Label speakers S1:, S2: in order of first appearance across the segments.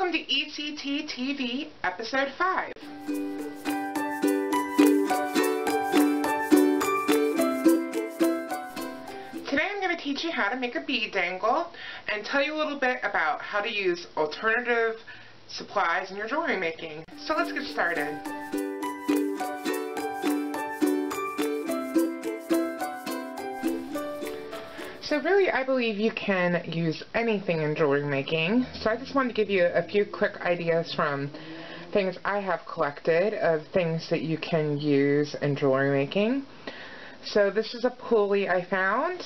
S1: Welcome to ECT TV, Episode 5. Today I'm going to teach you how to make a bead dangle and tell you a little bit about how to use alternative supplies in your jewelry making. So let's get started. So really, I believe you can use anything in jewelry making. So I just wanted to give you a few quick ideas from things I have collected of things that you can use in jewelry making. So this is a pulley I found.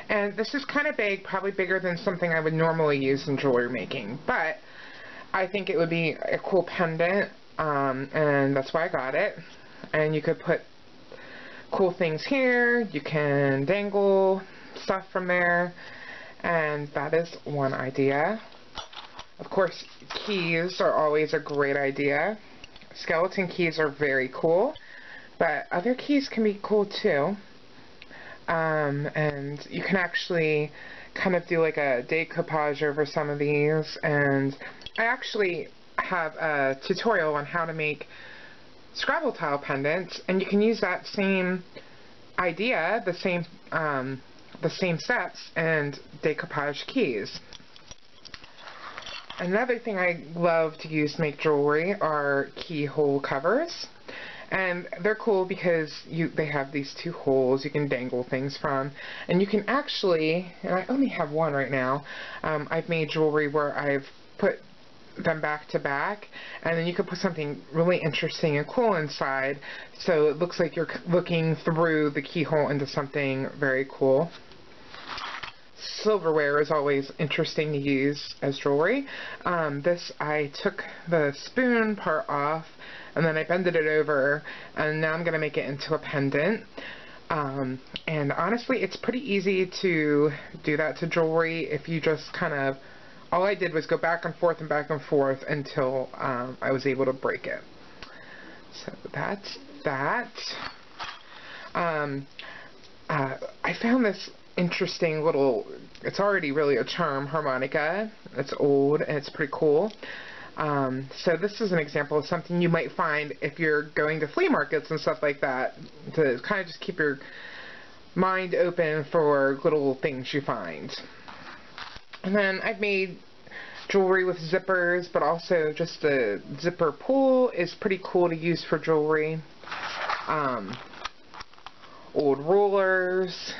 S1: And this is kind of big, probably bigger than something I would normally use in jewelry making. But I think it would be a cool pendant, and that's why I got it. And you could put cool things here, you can dangle stuff from there, and that is one idea. Of course, keys are always a great idea. Skeleton keys are very cool, but other keys can be cool too. And you can actually kind of do like a decoupage over some of these, and I actually have a tutorial on how to make Scrabble tile pendants, and you can use that same idea, the same steps, and decoupage keys. Another thing I love to use to make jewelry are keyhole covers, and they're cool because they have these two holes you can dangle things from, and you can actually, and I only have one right now, I've made jewelry where I've put them back to back, and then you could put something really interesting and cool inside, so it looks like you're looking through the keyhole into something very cool. Silverware is always interesting to use as jewelry. This, I took the spoon part off and then I bended it over, and now I'm going to make it into a pendant. And honestly, it's pretty easy to do that to jewelry if you just kind of, all I did was go back and forth until I was able to break it. So that's that. I found this interesting little, it's already really a charm harmonica. It's old and it's pretty cool. So this is an example of something you might find if you're going to flea markets and stuff like that, to kind of just keep your mind open for little things you find. And then I've made jewelry with zippers, but also just the zipper pull is pretty cool to use for jewelry. Old rulers,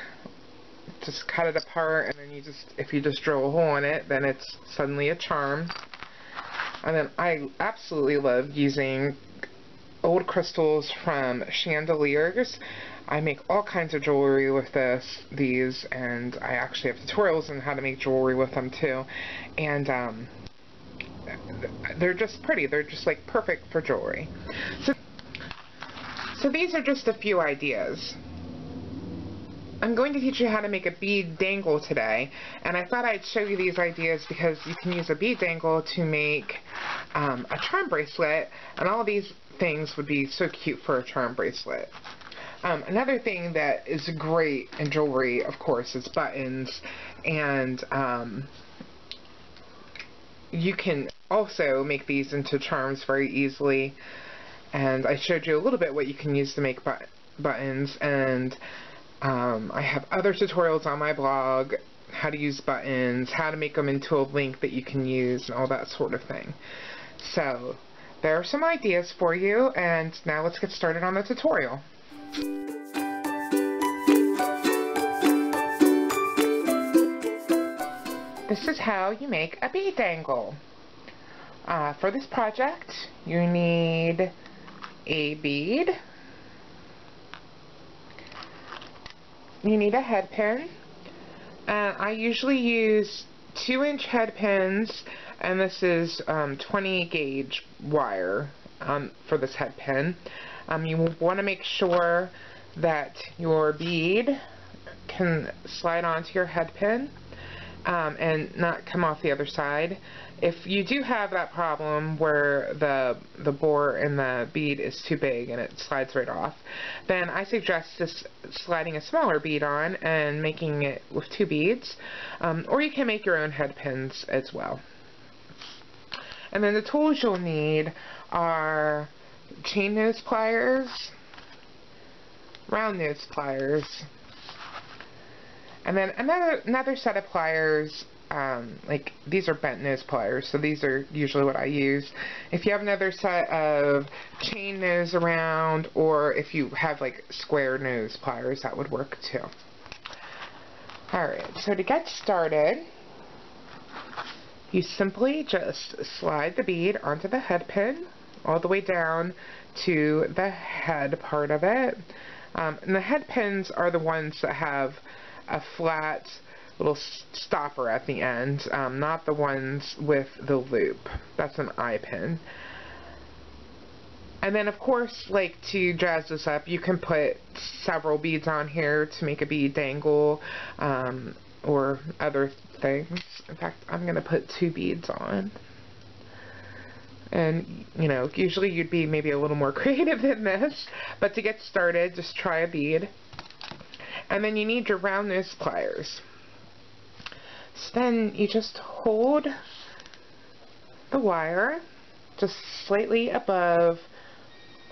S1: just cut it apart, and then if you just drill a hole in it, then it's suddenly a charm. And then I absolutely love using old crystals from chandeliers. I make all kinds of jewelry with these, and I actually have tutorials on how to make jewelry with them too. And they're just pretty. They're just like perfect for jewelry. So these are just a few ideas. I'm going to teach you how to make a bead dangle today, and I thought I'd show you these ideas because you can use a bead dangle to make a charm bracelet, and all these things would be so cute for a charm bracelet. Another thing that is great in jewelry, of course, is buttons, and you can also make these into charms very easily, and I showed you a little bit what you can use to make buttons, and I have other tutorials on my blog, how to use buttons, how to make them into a link that you can use, and all that sort of thing. So there are some ideas for you, and now let's get started on the tutorial. This is how you make a bead dangle. For this project, you need a bead, you need a head pin. I usually use 2-inch head pins, and this is 20 gauge wire for this head pin. You want to make sure that your bead can slide onto your head pin and not come off the other side. If you do have that problem where the bore in the bead is too big and it slides right off, then I suggest just sliding a smaller bead on and making it with 2 beads, or you can make your own head pins as well. And then the tools you'll need are chain nose pliers, round nose pliers, and then another set of pliers. Like these are bent nose pliers, so these are usually what I use. If you have another set of chain nose around, or if you have like square nose pliers, that would work too. Alright, so to get started, you simply just slide the bead onto the head pin all the way down to the head part of it. And the head pins are the ones that have a flat little stopper at the end, not the ones with the loop. That's an eye pin. And then of course, like, to jazz this up, you can put several beads on here to make a bead dangle, or other things. In fact, I'm going to put 2 beads on. And, you know, usually you'd be maybe a little more creative than this, but to get started, just try a bead. And then you need your round nose pliers. So then you just hold the wire just slightly above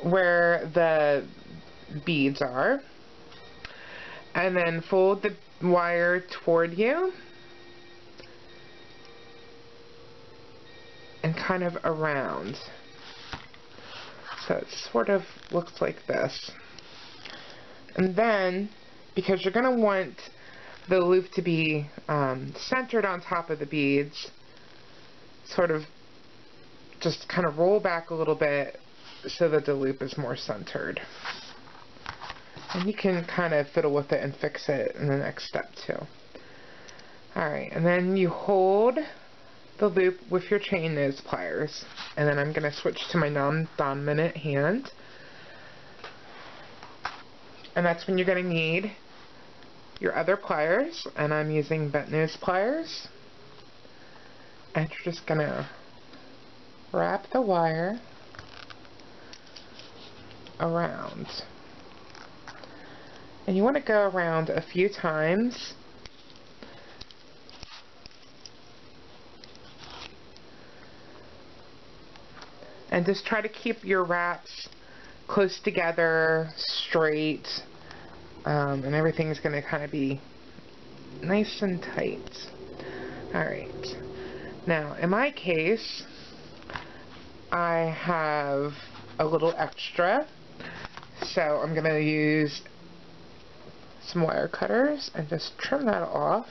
S1: where the beads are, and then fold the wire toward you and kind of around. So it sort of looks like this. And then, because you're going to want the loop to be centered on top of the beads, sort of just kind of roll back a little bit so that the loop is more centered. And you can kind of fiddle with it and fix it in the next step too. Alright, and then you hold the loop with your chain nose pliers, and then I'm going to switch to my non-dominant hand, and that's when you're going to need your other pliers, and I'm using bent nose pliers, and you're just going to wrap the wire around, and you want to go around a few times, and just try to keep your wraps close together, straight, and everything's going to kind of be nice and tight. Alright, now in my case, I have a little extra, so I'm going to use some wire cutters and just trim that off.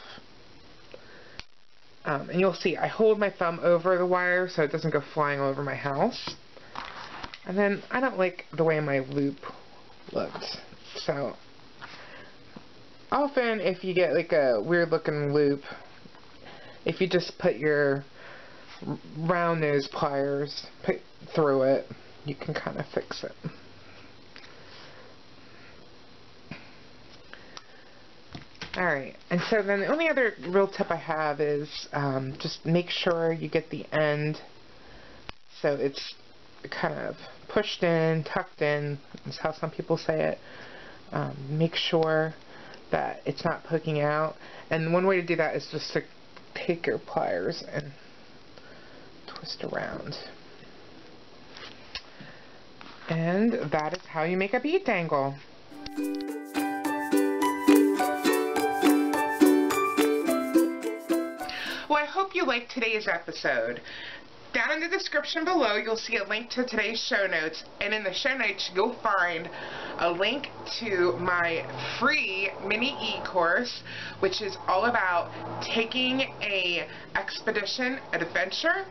S1: And you'll see I hold my thumb over the wire so it doesn't go flying over my house. And then I don't like the way my loop looked, so often if you get like a weird looking loop, if you just put your round nose pliers through it, you can kind of fix it. Alright, and so then the only other real tip I have is just make sure you get the end so it's kind of pushed in, tucked in, is how some people say it. Make sure that it's not poking out, and one way to do that is just to take your pliers and twist around. And that is how you make a bead dangle. Well, I hope you liked today's episode. Down in the description below, you'll see a link to today's show notes, and in the show notes, you'll find a link to my free mini e-course, which is all about taking a expedition adventure,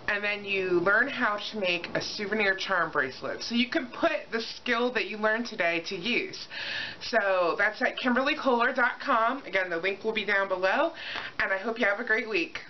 S1: and then you learn how to make a souvenir charm bracelet. So you can put the skill that you learned today to use. So that's at KimberlyKoehler.com. Again, the link will be down below, and I hope you have a great week.